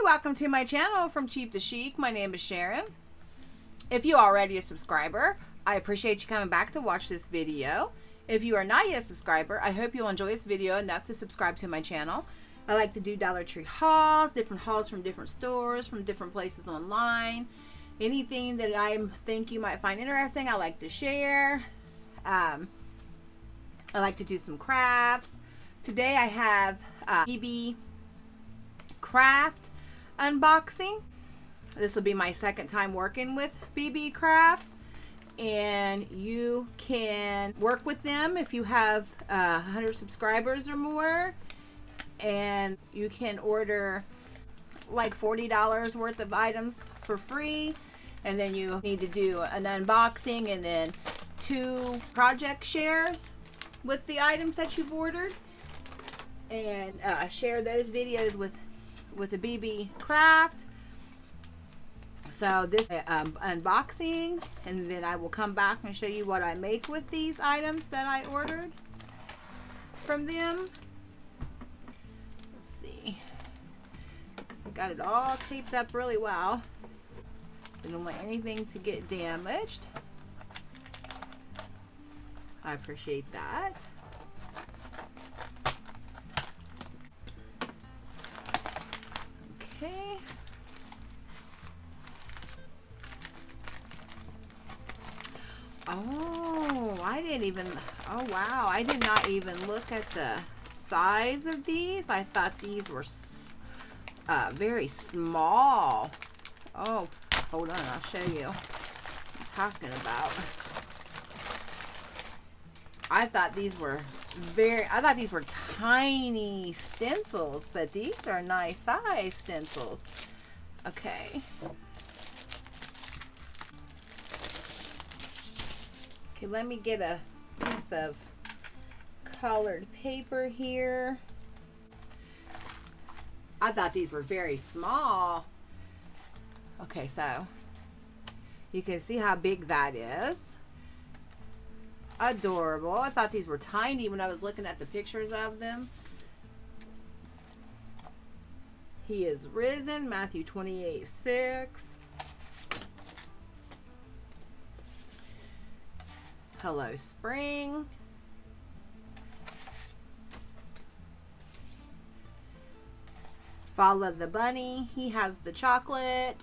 welcome to my channel From Cheap to Chic. My name is Sharon. If you are already a subscriber, I appreciate you coming back to watch this video. If you are not yet a subscriber, I hope you'll enjoy this video enough to subscribe to my channel. I like to do Dollar Tree hauls, different hauls from different stores, from different places online. Anything that I think you might find interesting, I like to share. I like to do some crafts. Today I have Beebeecraft unboxing. This will be my second time working with Beebeecrafts, and you can work with them if you have 100 subscribers or more, and you can order like $40 worth of items for free, and then you need to do an unboxing and then 2 project shares with the items that you've ordered, and share those videos with the Beebeecraft. So this unboxing, and then I will come back and show you what I make with these items that I ordered from them. Let's see. Got it all taped up really well. I don't want anything to get damaged. I appreciate that. Okay. Oh, I didn't even, oh wow, I did not even look at the size of these. I thought these were very small. Oh, hold on, I'll show you what I'm talking about. I thought these were tiny stencils, but these are nice size stencils. Okay. Okay, let me get a piece of colored paper here. I thought these were very small. Okay, so you can see how big that is. Adorable. I thought these were tiny when I was looking at the pictures of them. He is risen, Matthew 28:6. Hello Spring. Follow the bunny. He has the chocolate.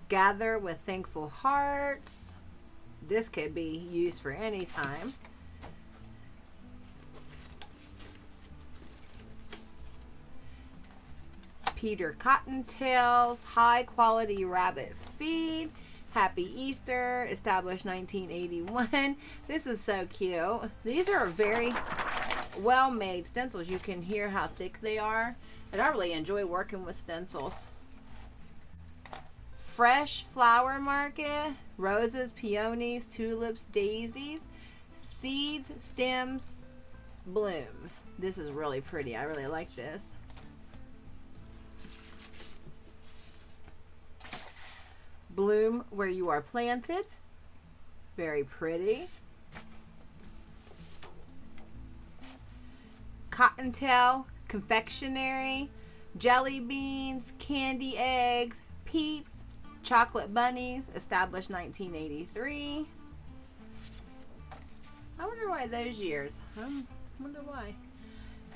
Gather with thankful hearts. This could be used for any time. Peter Cottontail's high quality rabbit feed. Happy Easter, established 1981. This is so cute. These are very well made stencils. You can hear how thick they are, and I really enjoy working with stencils. Fresh flower market, roses, peonies, tulips, daisies, seeds, stems, blooms. This is really pretty. I really like this. Bloom where you are planted. Very pretty. Cottontail confectionery, jelly beans, candy eggs, Peeps, chocolate bunnies, established 1983. I wonder why those years. I wonder why.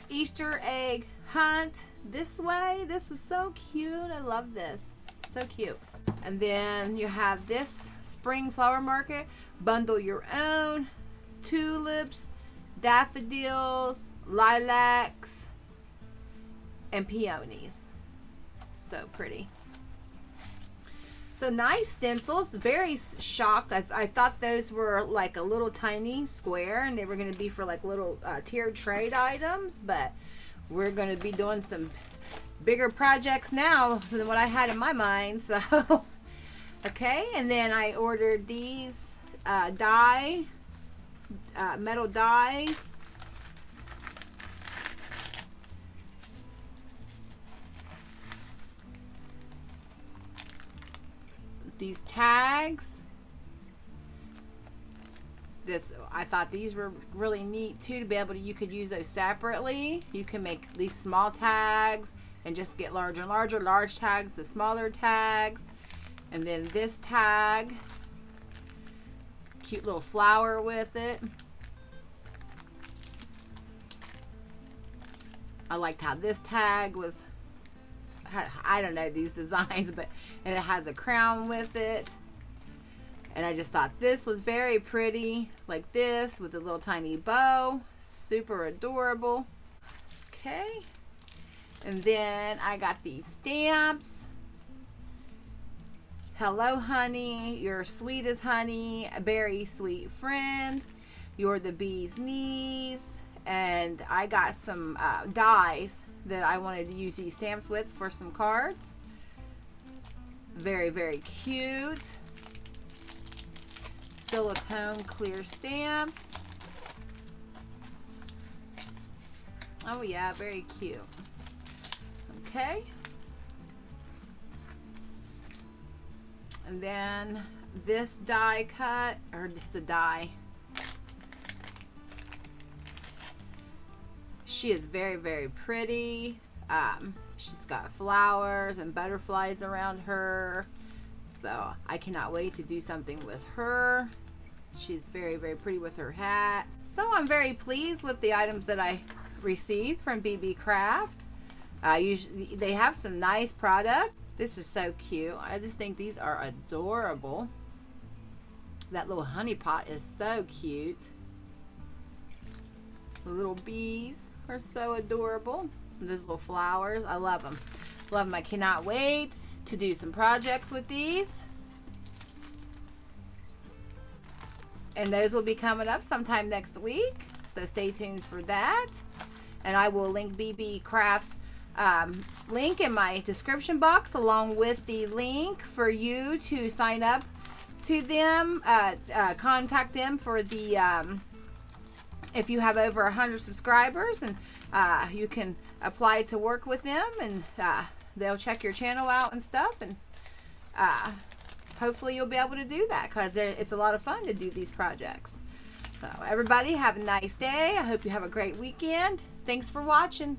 Easter egg hunt this way. This is so cute. I love this. So cute. And then you have this spring flower market. Bundle your own. Tulips, daffodils, lilacs, and peonies. So pretty. So nice stencils. Very shocked. I thought those were like a little tiny square, and they were going to be for like little tiered trade items, but we're going to be doing some bigger projects now than what I had in my mind. So okay, and then I ordered these metal dies. These tags. this, I thought these were really neat too, to be able to, you could use those separately. You can make these small tags and just get larger and larger, large tags to smaller tags. And then this tag, cute little flower with it. I liked how this tag was, I don't know these designs, but, and it has a crown with it. And I just thought this was very pretty, like this with a little tiny bow. Super adorable. Okay. And then I got these stamps. Hello, honey. You're sweet as honey. A very sweet friend. You're the bee's knees. And I got some dies that I wanted to use these stamps with for some cards. Very, very cute. Silicone clear stamps. Oh yeah, very cute. Okay. And then this die cut, or it's a die. She is very, very pretty. She's got flowers and butterflies around her. So I cannot wait to do something with her. She's very, very pretty with her hat. So I'm very pleased with the items that I received from Beebeecraft. Usually they have some nice product. This is so cute. I just think these are adorable. That little honey pot is so cute. The little bees are so adorable. And those little flowers, I love them. Love them. I cannot wait to do some projects with these. And those will be coming up sometime next week. So stay tuned for that. And I will link Beebeecraft's link in my description box, along with the link for you to sign up to them, contact them for the if you have over 100 subscribers, and you can apply to work with them, and they'll check your channel out and stuff, and hopefully you'll be able to do that, because it's a lot of fun to do these projects. So everybody have a nice day. I hope you have a great weekend. Thanks for watching.